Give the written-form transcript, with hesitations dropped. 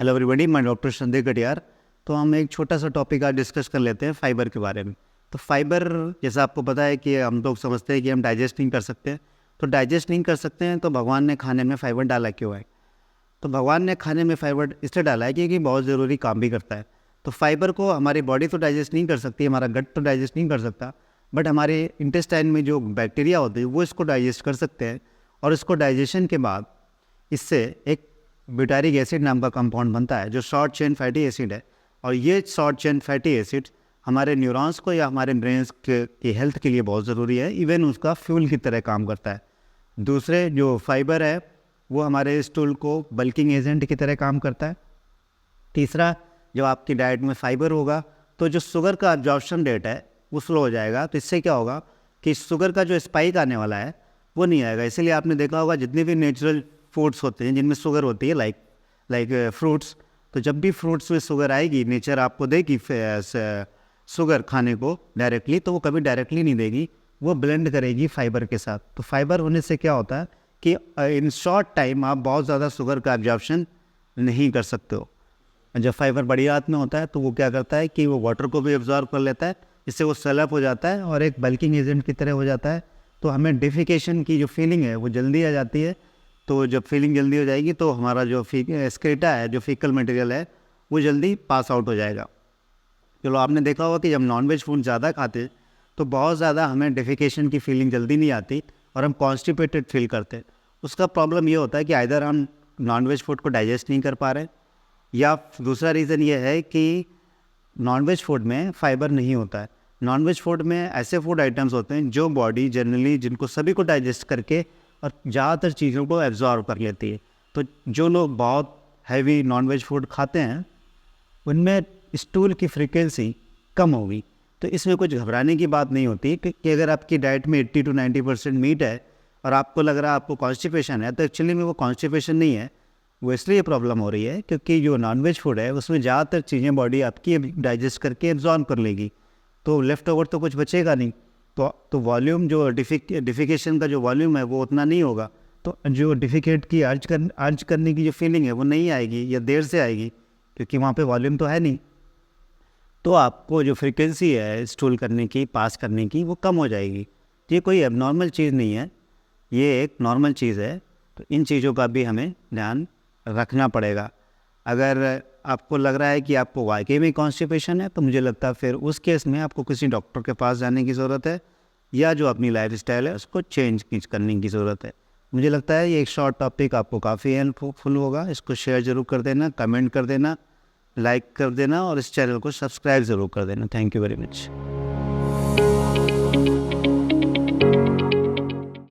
Hello everybody, मैं doctor Sanjay Katiyar. तो हम एक छोटा सा टॉपिक आज डिस्कस कर लेते हैं फाइबर के बारे में। तो फाइबर, जैसा आपको पता है कि हम लोग समझते हैं कि हम डाइजेस्ट नहीं कर सकते हैं। तो डाइजेस्ट नहीं कर सकते हैं तो भगवान ने खाने में फाइबर डाला क्यों है? तो भगवान ने खाने में फाइबर इसलिए डाला है क्योंकि बहुत ज़रूरी काम भी करता है। तो फाइबर को हमारी बॉडी तो डाइजेस्ट नहीं कर सकती, हमारा गट तो डाइजेस्ट नहीं कर सकता, बट हमारे इंटेस्टाइन में जो बैक्टीरिया होते हैं वो इसको डाइजेस्ट कर सकते हैं। और इसको डाइजेशन के बाद इससे एक ब्यूटारिक एसिड नाम का कंपाउंड बनता है जो शॉर्ट चेन फैटी एसिड है। और ये शॉर्ट चेन फैटी एसिड हमारे न्यूरॉन्स को या हमारे ब्रेन्स की हेल्थ के लिए बहुत ज़रूरी है। इवन उसका फ्यूल की तरह काम करता है। दूसरे जो फाइबर है वो हमारे स्टूल को बल्किंग एजेंट की तरह काम करता है। तीसरा, जब आपकी डाइट में फाइबर होगा तो जो शुगर का अब्जॉर्प्शन रेट है वो स्लो हो जाएगा। तो इससे क्या होगा कि शुगर का जो स्पाइक आने वाला है वो नहीं आएगा। इसीलिए आपने देखा होगा जितने भी नेचुरल फूड्स होते हैं जिनमें शुगर होती है, लाइक फ्रूट्स, तो जब भी फ्रूट्स में शुगर आएगी, नेचर आपको देगी शुगर खाने को डायरेक्टली, तो वो कभी डायरेक्टली नहीं देगी, वो ब्लेंड करेगी फाइबर के साथ। तो फाइबर होने से क्या होता है कि इन शॉर्ट टाइम आप बहुत ज़्यादा शुगर का एब्जॉर्प्शन नहीं कर सकते हो। जब फाइबर बड़ी हाथ में होता है तो वो क्या करता है कि वो वाटर को भी एब्जॉर्ब कर लेता है, इससे वो सेलअप हो जाता है और एक बल्किंग एजेंट की तरह हो जाता है। तो हमें डिफिकेशन की जो फीलिंग है वो जल्दी आ जाती है। तो जब फीलिंग जल्दी हो जाएगी तो हमारा जो एक्सक्रीटा है, जो फीकल मटेरियल है, वो जल्दी पास आउट हो जाएगा। चलो, आपने देखा होगा कि जब नॉनवेज फूड ज़्यादा खाते तो बहुत ज़्यादा हमें डिफिकेशन की फीलिंग जल्दी नहीं आती और हम कॉन्स्टिपेटेड फील करते। उसका प्रॉब्लम ये होता है कि आइदर हम नॉनवेज फूड को डाइजेस्ट नहीं कर पा रहे, या दूसरा रीज़न ये है कि नॉनवेज फूड में फाइबर नहीं होता है। नॉनवेज फूड में ऐसे फूड आइटम्स होते हैं जो बॉडी जनरली जिनको सभी को डाइजेस्ट करके और ज़्यादातर चीज़ों को एब्जॉर्ब कर लेती है। तो जो लोग बहुत हैवी नॉनवेज फूड खाते हैं उनमें स्टूल की फ्रीक्वेंसी कम होगी। तो इसमें कुछ घबराने की बात नहीं होती कि अगर आपकी डाइट में 80 to 90% मीट है और आपको लग रहा है आपको कॉन्स्टिपेशन है, तो एक्चुअली में वो कॉन्स्टिपेशन नहीं है, वो इसलिए प्रॉब्लम हो रही है क्योंकि जो नॉनवेज फूड है उसमें ज़्यादातर चीज़ें बॉडी आपकी डाइजेस्ट करके एब्जॉर्ब कर लेगी, तो लेफ़्ट ओवर तो कुछ बचेगा नहीं। तो वॉल्यूम, जो डिफिकेशन का जो वॉल्यूम है वो उतना नहीं होगा। तो जो डिफिकेट की अर्ज करने की जो फीलिंग है वो नहीं आएगी या देर से आएगी क्योंकि वहाँ पे वॉल्यूम तो है नहीं। तो आपको जो फ्रीक्वेंसी है स्टूल करने की, पास करने की, वो कम हो जाएगी। ये कोई एबनॉर्मल चीज़ नहीं है, ये एक नॉर्मल चीज़ है। तो इन चीज़ों का भी हमें ध्यान रखना पड़ेगा। अगर आपको लग रहा है कि आपको वाकई में कॉन्स्टिपेशन है तो मुझे लगता है फिर उस केस में आपको किसी डॉक्टर के पास जाने की ज़रूरत है, या जो अपनी लाइफस्टाइल है उसको चेंज करने की ज़रूरत है। मुझे लगता है ये एक शॉर्ट टॉपिक आपको काफ़ी हेल्पफुल होगा। इसको शेयर ज़रूर कर देना, कमेंट कर देना, लाइक कर देना और इस चैनल को सब्सक्राइब ज़रूर कर देना। Thank you very much.